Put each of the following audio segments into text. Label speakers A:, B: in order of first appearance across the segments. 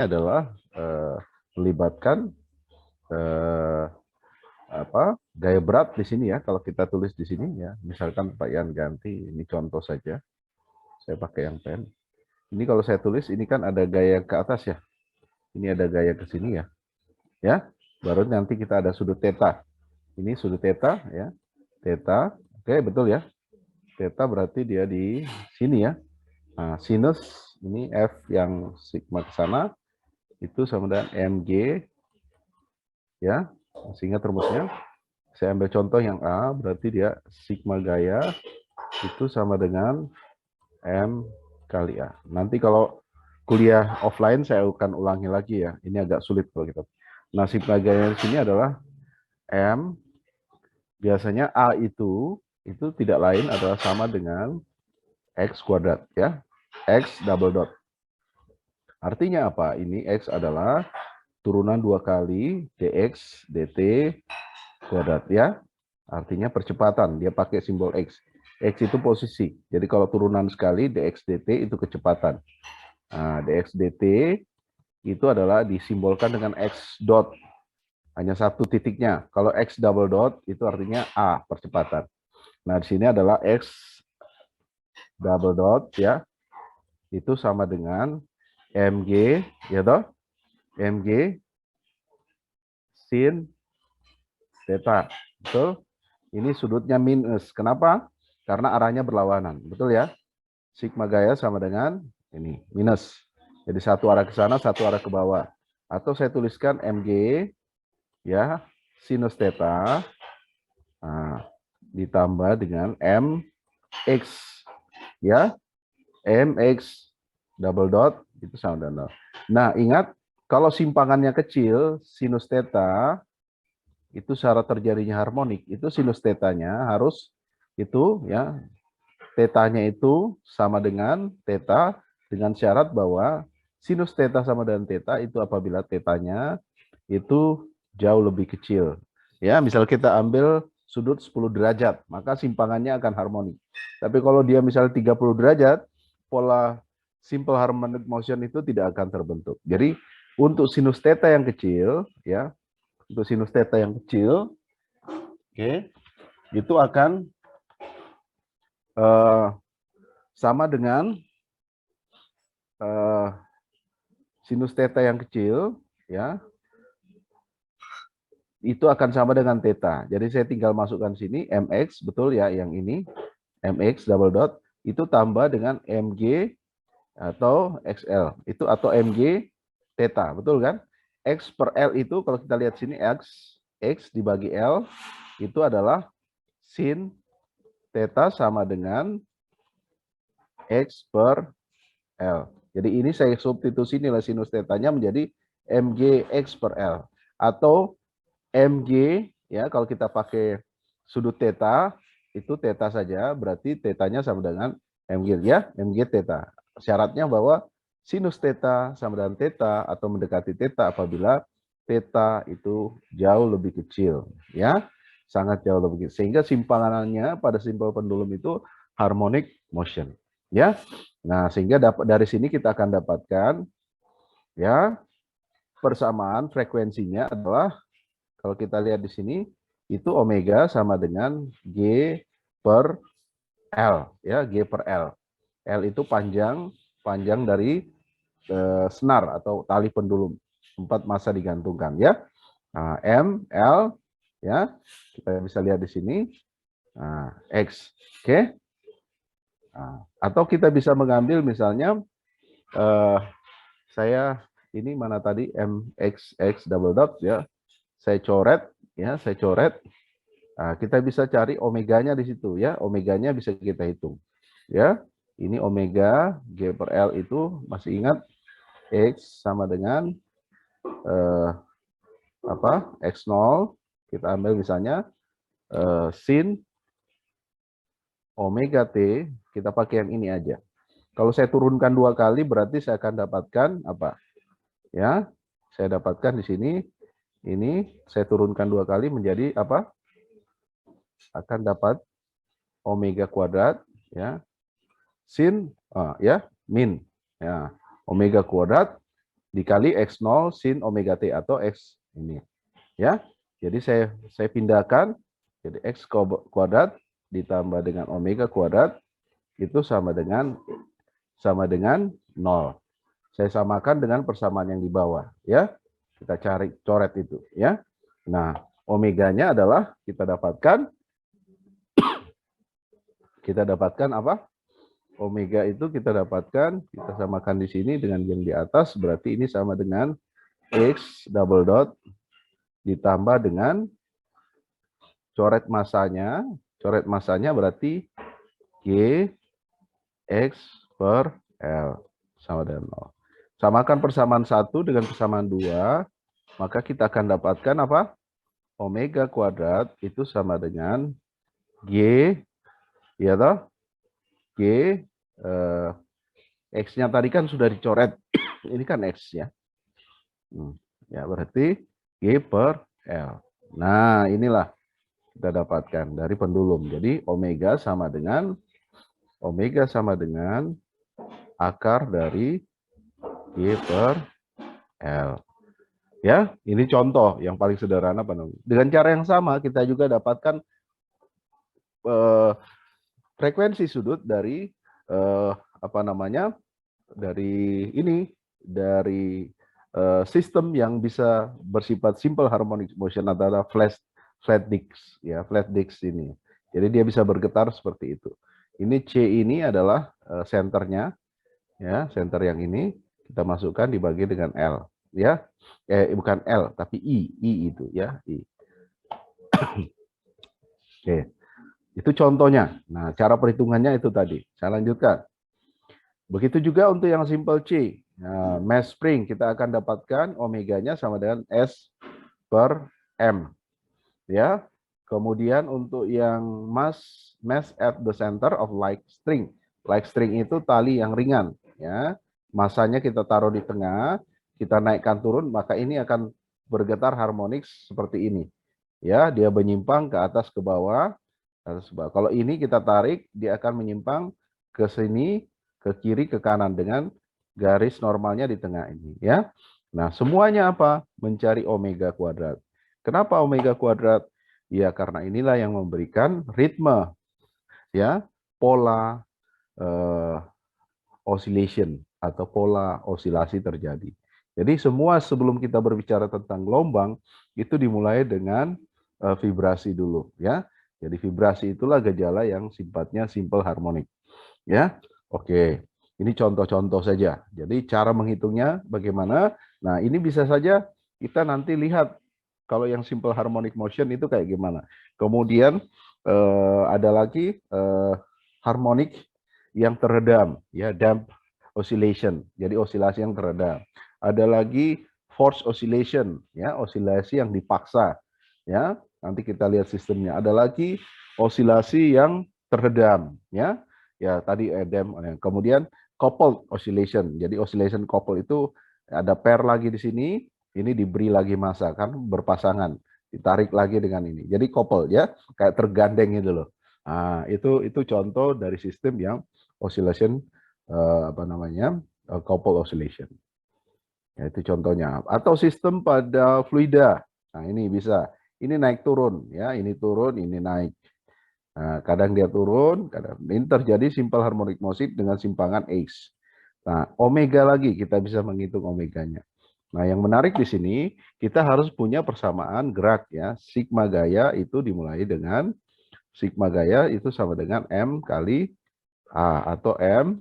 A: adalah melibatkan gaya berat di sini ya. Kalau kita tulis di sini ya, misalkan Pak Yan ganti ini contoh saja. Saya pakai yang pen. Ini kalau saya tulis ini kan ada gaya ke atas ya. Ini ada gaya ke sini ya. Ya. Baru nanti kita ada sudut theta. Ini sudut theta ya. Theta. Oke, betul ya. Theta berarti dia di sini ya. Nah, sinus ini F yang sigma ke sana itu sama dengan mg ya. Masih ingat rumusnya? Saya ambil contoh yang A, berarti dia sigma gaya itu sama dengan M kali A. Nanti kalau kuliah offline saya akan ulangi lagi ya. Ini agak sulit kalau kita. Nah, sigma gaya di sini adalah M. Biasanya A itu tidak lain adalah sama dengan X kuadrat ya. X double dot. Artinya apa? Ini X adalah turunan 2 kali dx dt kuadrat ya. Artinya percepatan, dia pakai simbol X. X itu posisi. Jadi kalau turunan sekali dx dt itu kecepatan. Nah, dx dt itu adalah disimbolkan dengan X dot. Hanya satu titiknya. Kalau X double dot itu artinya A, percepatan. Nah, di sini adalah X double dot ya. Itu sama dengan mg ya toh? Mg sin theta. Betul? Ini sudutnya minus. Kenapa? Karena arahnya berlawanan. Betul ya? Sigma gaya sama dengan ini, minus. Jadi satu arah ke sana, satu arah ke bawah. Atau saya tuliskan mg ya, sinus theta ditambah dengan mx ya, mx double dot itu sama dengan 0. Nah, ingat kalau simpangannya kecil, sinus theta itu syarat terjadinya harmonik, itu sinus tetanya harus itu ya, tetanya itu sama dengan teta dengan syarat bahwa sinus teta sama dengan teta itu apabila tetanya itu jauh lebih kecil. Ya, misal kita ambil sudut 10 derajat, maka simpangannya akan harmonik. Tapi kalau dia misalnya 30 derajat, pola simple harmonic motion itu tidak akan terbentuk. Jadi untuk sinus teta yang kecil, ya, untuk sinus theta yang kecil, oke, itu akan sama dengan sinus theta yang kecil, ya, itu akan sama dengan theta. Jadi saya tinggal masukkan sini mx, betul ya, yang ini mx double dot itu tambah dengan mg atau xl itu atau mg theta, betul kan? X per L itu kalau kita lihat sini x dibagi L itu adalah sin theta sama dengan X per L. Jadi ini saya substitusi nilai sinus tetanya menjadi mgx per L. Atau mg, ya kalau kita pakai sudut theta, itu theta saja, berarti tetanya sama dengan mg, ya, mg theta. Syaratnya bahwa sinus theta sama dengan theta atau mendekati theta apabila theta itu jauh lebih kecil, ya, sangat jauh lebih kecil. Sehingga simpangannya pada simpul pendulum itu harmonic motion, ya. Nah, sehingga dari sini kita akan dapatkan ya persamaan frekuensinya adalah kalau kita lihat di sini itu omega sama dengan G per L ya, G per L. L itu panjang dari senar atau tali pendulum tempat massa digantungkan ya. Nah, M L ya, kita bisa lihat di sini. Nah, X. Oke. Nah, atau kita bisa mengambil misalnya saya ini mana tadi MXX double dot ya. Saya coret ya, saya coret. Nah, kita bisa cari omeganya di situ ya. Omeganya bisa kita hitung. Ya. Ini omega G per L itu masih ingat X sama dengan X0 kita ambil misalnya sin omega T, kita pakai yang ini aja. Kalau saya turunkan 2 kali berarti saya akan dapatkan apa? Ya, saya dapatkan di sini ini saya turunkan 2 kali menjadi apa? Akan dapat omega kuadrat ya. Sin ya, min ya. Omega kuadrat dikali X0 sin omega T atau X ini. Ya, jadi saya pindahkan, jadi X kuadrat ditambah dengan omega kuadrat itu sama dengan 0. Saya samakan dengan persamaan yang di bawah, ya. Kita cari coret itu, ya. Nah, omeganya adalah kita dapatkan apa? Omega itu kita dapatkan, kita samakan di sini dengan yang di atas, berarti ini sama dengan X double dot ditambah dengan coret masanya berarti G X per L sama dengan 0. Samakan persamaan 1 dengan persamaan 2, maka kita akan dapatkan apa? Omega kuadrat itu sama dengan G, ya toh? G, X-nya tadi kan sudah dicoret, ini kan X ya. Ya, berarti G per L. Nah, inilah kita dapatkan dari pendulum. Jadi omega sama dengan akar dari G per L. Ya, ini contoh yang paling sederhana. Dengan cara yang sama kita juga dapatkan frekuensi sudut dari dari sistem yang bisa bersifat simple harmonic motion adalah flat disk, ya, flat disk ini. Jadi dia bisa bergetar seperti itu. Ini C ini adalah senternya, ya, center yang ini kita masukkan dibagi dengan L, ya, bukan L tapi I itu, ya, I. Oke, itu contohnya. Nah, cara perhitungannya itu tadi. Saya lanjutkan. Begitu juga untuk yang simple C. Nah, mass spring kita akan dapatkan omeganya sama dengan S per M. Ya. Kemudian untuk yang mass at the center of like string. Like string itu tali yang ringan, ya. Masanya kita taruh di tengah, kita naikkan turun, maka ini akan bergetar harmonik seperti ini. Ya, dia menyimpang ke atas ke bawah, Kalau ini kita tarik, dia akan menyimpang ke sini, ke kiri, ke kanan dengan garis normalnya di tengah ini, ya. Nah, semuanya apa? Mencari omega kuadrat. Kenapa omega kuadrat? Ya, karena inilah yang memberikan ritme, ya, pola oscillation atau pola osilasi terjadi. Jadi semua sebelum kita berbicara tentang gelombang itu dimulai dengan vibrasi dulu, ya. Jadi vibrasi itulah gejala yang sifatnya simple harmonic, ya. Oke, ini contoh-contoh saja. Jadi cara menghitungnya bagaimana? Nah, ini bisa saja kita nanti lihat kalau yang simple harmonic motion itu kayak gimana. Kemudian ada lagi harmonic yang teredam, ya, damp oscillation. Jadi osilasi yang teredam. Ada lagi forced oscillation, ya, osilasi yang dipaksa, ya. Nanti kita lihat sistemnya. Ada lagi osilasi yang terredam, ya. Ya, tadi damp. Kemudian coupled oscillation. Jadi oscillation coupled itu ada pair lagi di sini, ini diberi lagi massa, kan berpasangan, ditarik lagi dengan ini. Jadi coupled, ya, kayak tergandeng itu loh. Nah, itu contoh dari sistem yang oscillation coupled oscillation. Ya, itu contohnya. Atau sistem pada fluida. Nah, ini bisa. Ini naik turun, ya, ini turun, ini naik. Nah, kadang dia turun, kadang ini terjadi simple harmonic motion dengan simpangan X. Nah, omega lagi kita bisa menghitung omeganya. Nah, yang menarik di sini kita harus punya persamaan gerak, ya. Sigma gaya itu dimulai dengan sigma gaya itu sama dengan M kali A atau M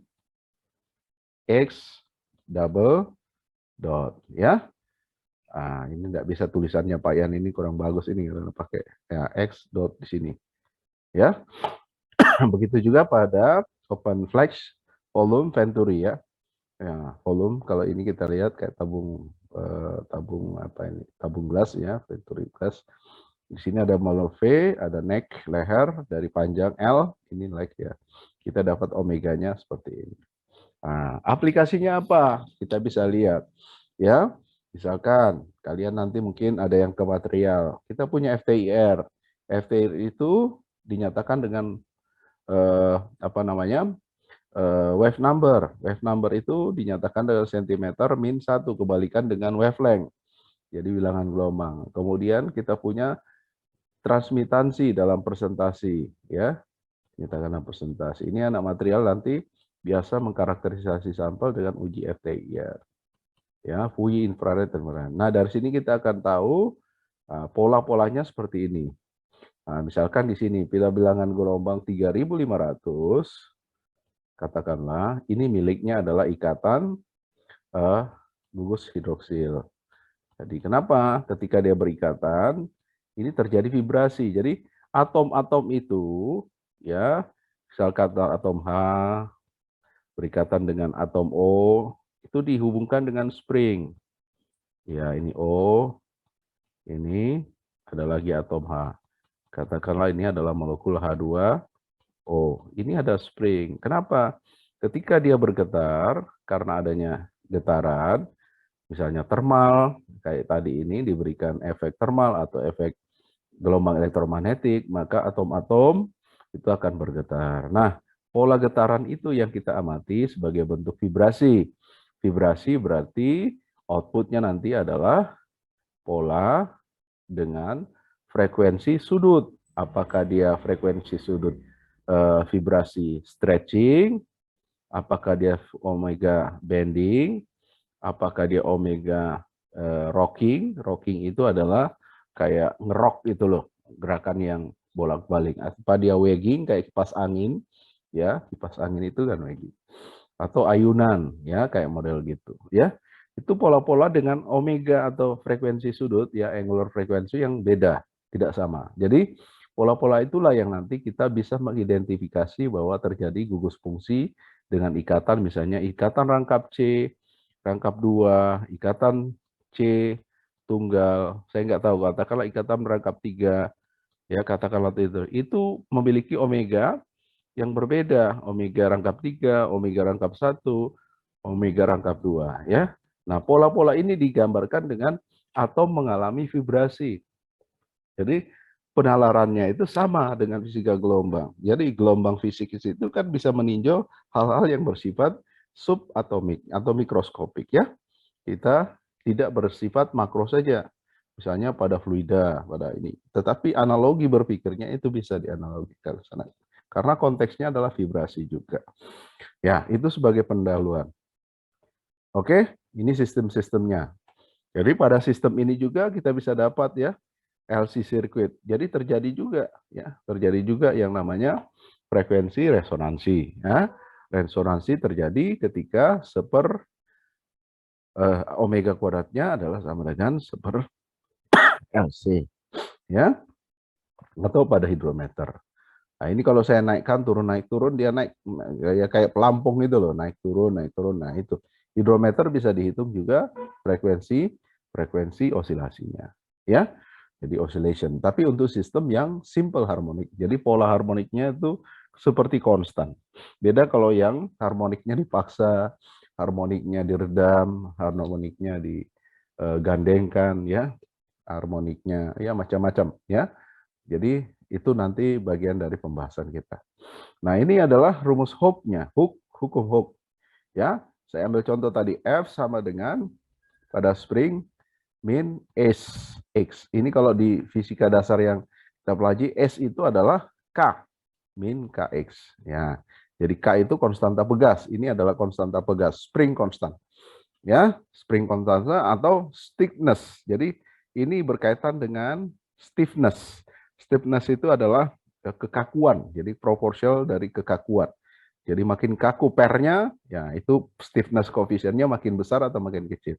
A: X double dot, ya. Ah, ini enggak bisa tulisannya Pak Yan, ini kurang bagus ini karena pakai ya, X dot di sini. Ya. Begitu juga pada open flex volume venturi, ya. Ya, volume kalau ini kita lihat kayak tabung apa ini? Tabung gelas, ya, venturi gelas. Di sini ada molor V, ada neck leher dari panjang L, ini like, ya. Kita dapat omeganya seperti ini. Nah, aplikasinya apa? Kita bisa lihat, ya. Misalkan kalian nanti mungkin ada yang ke material. Kita punya FTIR. FTIR itu dinyatakan dengan wave number. Wave number itu dinyatakan dengan sentimeter min 1, kebalikan dengan wavelength. Jadi bilangan gelombang. Kemudian kita punya transmitansi dalam presentasi, ya. Nyatakan dalam presentasi. Ini anak material nanti biasa mengkarakterisasi sampel dengan uji FTIR. Ya, Fourier infrared dan Nah, dari sini kita akan tahu pola-polanya seperti ini. Nah, misalkan di sini bila bilangan gelombang 3500, katakanlah ini miliknya adalah ikatan gugus hidroksil. Jadi kenapa? Ketika dia berikatan, ini terjadi vibrasi. Jadi atom-atom itu, ya, misalkan atom H berikatan dengan atom O, itu dihubungkan dengan spring. Ya, ini O, ini ada lagi atom H. Katakanlah ini adalah molekul H2O. Ini ada spring. Kenapa? Ketika dia bergetar, karena adanya getaran, misalnya termal, kayak tadi ini diberikan efek termal atau efek gelombang elektromagnetik, maka atom-atom itu akan bergetar. Nah, pola getaran itu yang kita amati sebagai bentuk vibrasi. Vibrasi berarti outputnya nanti adalah pola dengan frekuensi sudut. Apakah dia frekuensi sudut vibrasi stretching, apakah dia omega bending, apakah dia omega rocking. Rocking itu adalah kayak ngerok itu loh, gerakan yang bolak-balik. Apa dia wagging kayak kipas angin, ya, kipas angin itu kan wagging. Atau ayunan, ya, kayak model gitu, ya. Itu pola-pola dengan omega atau frekuensi sudut, ya, angular frekuensi yang beda, tidak sama. Jadi pola-pola itulah yang nanti kita bisa mengidentifikasi bahwa terjadi gugus fungsi dengan ikatan, misalnya ikatan rangkap C, rangkap 2, ikatan C tunggal, saya nggak tahu, katakanlah ikatan rangkap 3, ya, katakanlah itu memiliki omega yang berbeda, omega rangkap 3, omega rangkap 1, omega rangkap 2, ya. Nah, pola-pola ini digambarkan dengan atom mengalami vibrasi. Jadi penalarannya itu sama dengan fisika gelombang. Jadi gelombang fisikis itu kan bisa meninjau hal-hal yang bersifat subatomik atau mikroskopik, ya. Kita tidak bersifat makro saja. Misalnya pada fluida, pada ini. Tetapi analogi berpikirnya itu bisa dianalogikan ke sana. Karena konteksnya adalah vibrasi juga. Ya, itu sebagai pendahuluan. Oke, ini sistem-sistemnya. Jadi pada sistem ini juga kita bisa dapat, ya, LC circuit. Jadi terjadi juga, ya, terjadi juga yang namanya frekuensi resonansi. Ya. Resonansi terjadi ketika omega kuadratnya adalah sama dengan seper LC, ya, atau pada hidrometer. Nah, ini kalau saya naikkan turun naik turun, dia naik ya kayak pelampung itu loh, naik turun naik turun. Nah, itu hidrometer bisa dihitung juga frekuensi osilasinya, ya. Jadi oscillation. Tapi untuk sistem yang simple harmonik, jadi pola harmoniknya itu seperti konstan. Beda kalau yang harmoniknya dipaksa, harmoniknya diredam, harmoniknya digandengkan, ya, harmoniknya ya macam-macam, ya. Jadi itu nanti bagian dari pembahasan kita. Nah, ini adalah rumus Hooke-nya, hukum Hooke. Ya, saya ambil contoh tadi, F sama dengan pada spring min S X. Ini kalau di fisika dasar yang kita pelajari, S itu adalah K min KX. Ya, jadi K itu konstanta pegas. Ini adalah konstanta pegas, spring konstan. Ya, spring konstanta atau stiffness. Jadi ini berkaitan dengan stiffness. Stiffness itu adalah kekakuan, jadi proporsional dari kekakuan. Jadi makin kaku pernya, ya itu stiffness koefisiennya makin besar atau makin kecil.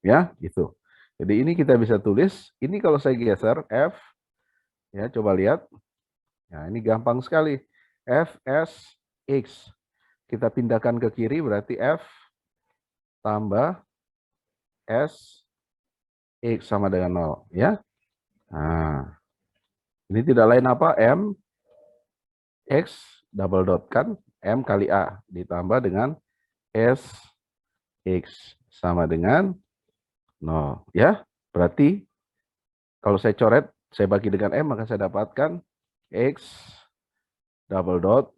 A: Ya, gitu. Jadi ini kita bisa tulis, ini kalau saya geser F, ya coba lihat. Nah, ini gampang sekali. F, S, X. Kita pindahkan ke kiri berarti F tambah S, X sama dengan 0. Ya. Nah, ini tidak lain apa? M, X, double dot kan? M kali A ditambah dengan S, X sama dengan 0. Ya, berarti kalau saya coret, saya bagi dengan M, maka saya dapatkan X double dot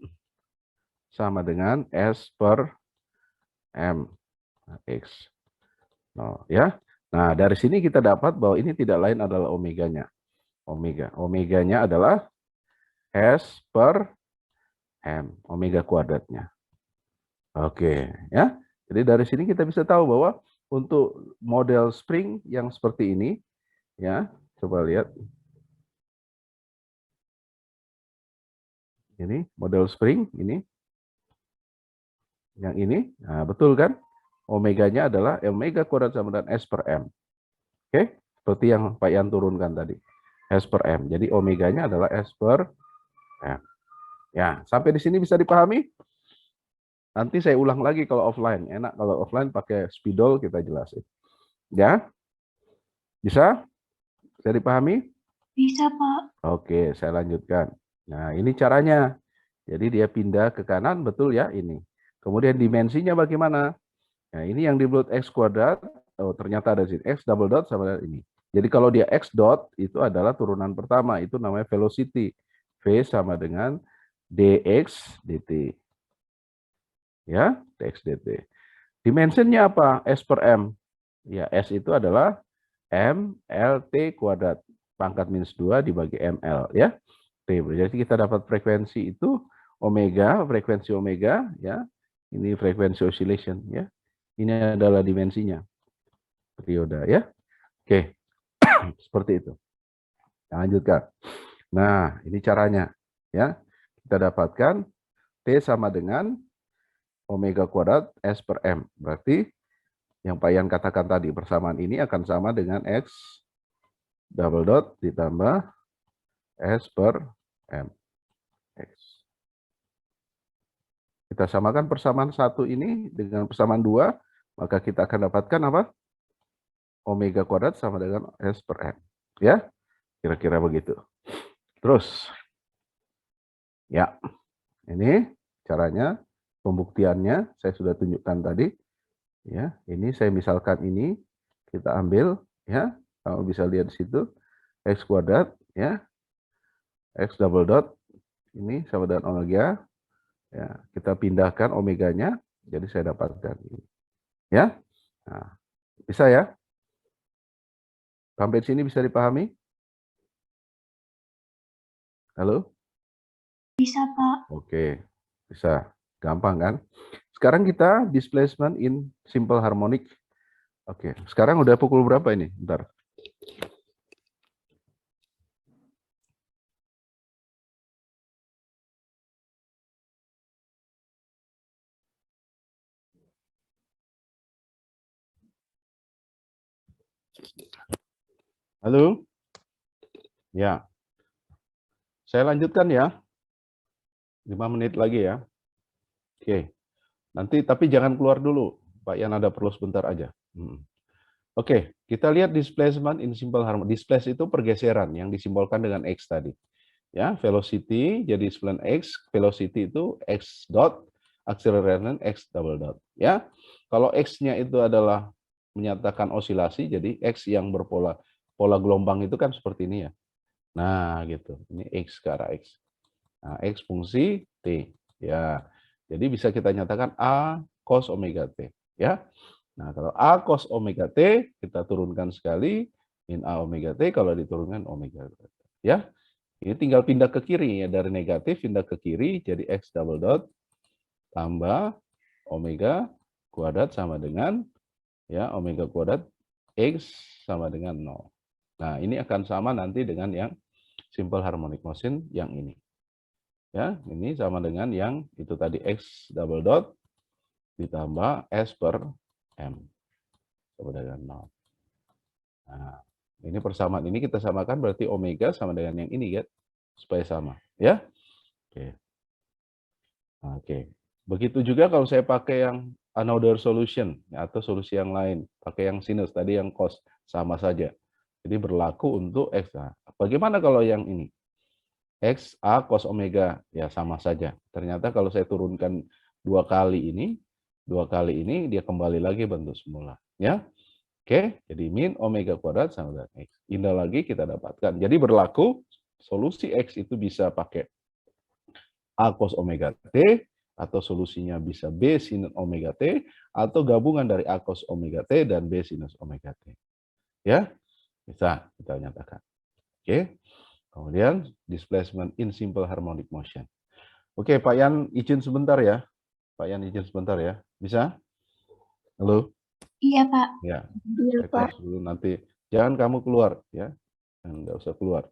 A: sama dengan S per M X. No, ya. Nah, dari sini kita dapat bahwa ini tidak lain adalah omeganya. Omeganya adalah S per M, omega kuadratnya. Oke, ya. Jadi dari sini kita bisa tahu bahwa untuk model spring yang seperti ini, ya, coba lihat. Ini model spring, ini. Yang ini, nah betul kan? Omeganya adalah omega kuadrat sama dengan S per M. Oke, seperti yang Pak Yan turunkan tadi. S per M. Jadi omeganya adalah S per M. Ya, sampai di sini bisa dipahami? Nanti saya ulang lagi kalau offline. Enak kalau offline pakai spidol kita jelasin. Ya, bisa? Bisa dipahami?
B: Bisa, Pak.
A: Oke, saya lanjutkan. Nah, ini caranya. Jadi dia pindah ke kanan, betul ya ini. Kemudian dimensinya bagaimana? Nah, ini yang di bulat X kuadrat, oh ternyata ada di sini. X double dot sama dengan ini. Jadi kalau dia X dot, itu adalah turunan pertama. Itu namanya velocity. V sama dengan dx dt. Ya, dx dt. Dimensinya apa? S per M. Ya, S itu adalah M LT kuadrat. Pangkat minus 2 dibagi ML. Ya. T. Jadi kita dapat frekuensi itu omega, frekuensi omega. Ya. Ini frekuensi oscillation. Ya. Ini adalah dimensinya. Periode. Ya. Oke. Seperti itu. Kita lanjutkan. Nah, ini caranya. Ya. Kita dapatkan T sama dengan omega kuadrat S per M. Berarti yang Pak Yan katakan tadi, persamaan ini akan sama dengan X double dot ditambah S per M. X. Kita samakan persamaan 1 ini dengan persamaan 2, maka kita akan dapatkan apa? Omega kuadrat sama dengan S per M. Ya, kira-kira begitu. Terus, ya, ini caranya, pembuktiannya saya sudah tunjukkan tadi. Ya, ini saya misalkan ini, kita ambil, ya, kamu bisa lihat di situ, X kuadrat, ya, X double dot, ini sama dengan omega, ya, kita pindahkan omeganya, jadi saya dapatkan ini. Ya, nah, bisa ya? Sampai sini bisa dipahami? Halo?
B: Bisa, Pak.
A: Oke, bisa. Gampang kan? Sekarang kita displacement in simple harmonic. Oke, sekarang udah pukul berapa ini? Bentar. Halo? Ya. Saya lanjutkan ya. 5 menit lagi ya. Oke. Nanti tapi jangan keluar dulu. Pak Yan ada perlu sebentar aja. Oke, kita lihat displacement in simple harmonic. Displace itu pergeseran yang disimbolkan dengan X tadi. Ya, velocity jadi displacement X, velocity itu X dot, acceleration X double dot. Ya, kalau X-nya itu adalah menyatakan osilasi, jadi X yang berpola pola gelombang itu kan seperti ini ya. Nah, gitu. Ini X ke arah X. Nah, X fungsi T. Ya, jadi bisa kita nyatakan A cos omega T. Ya, nah kalau A cos omega T, kita turunkan sekali, min A omega T, kalau diturunkan omega T. Ya, ini tinggal pindah ke kiri ya, dari negatif pindah ke kiri jadi X double dot tambah omega kuadrat sama dengan ya omega kuadrat X sama dengan 0. Nah, ini akan sama nanti dengan yang simple harmonic motion yang ini. Ya, ini sama dengan yang itu tadi X double dot ditambah S per M sama dengan 0. Nah, ini persamaan ini kita samakan berarti omega sama dengan yang ini ya, supaya sama. Ya, oke. Oke. Begitu juga kalau saya pakai yang another solution atau solusi yang lain, pakai yang sinus tadi yang cos sama saja. Jadi berlaku untuk X. Nah, bagaimana kalau yang ini? X A cos omega ya sama saja. Ternyata kalau saya turunkan dua kali ini dia kembali lagi bentuk semula. Ya, oke. Jadi min omega kuadrat sama dengan X. Indah lagi kita dapatkan. Jadi berlaku solusi X itu bisa pakai A cos omega T Atau solusinya bisa B sin omega T, atau gabungan dari A cos omega T dan B sinus omega T. Ya, bisa kita nyatakan. Oke, kemudian displacement in simple harmonic motion. Oke, Pak Yan izin sebentar ya. Pak Yan izin sebentar ya. Bisa? Halo?
B: Iya, Pak.
A: Ya,
B: Iya,
A: saya kelas dulu nanti. Jangan kamu keluar ya. Nggak usah keluar.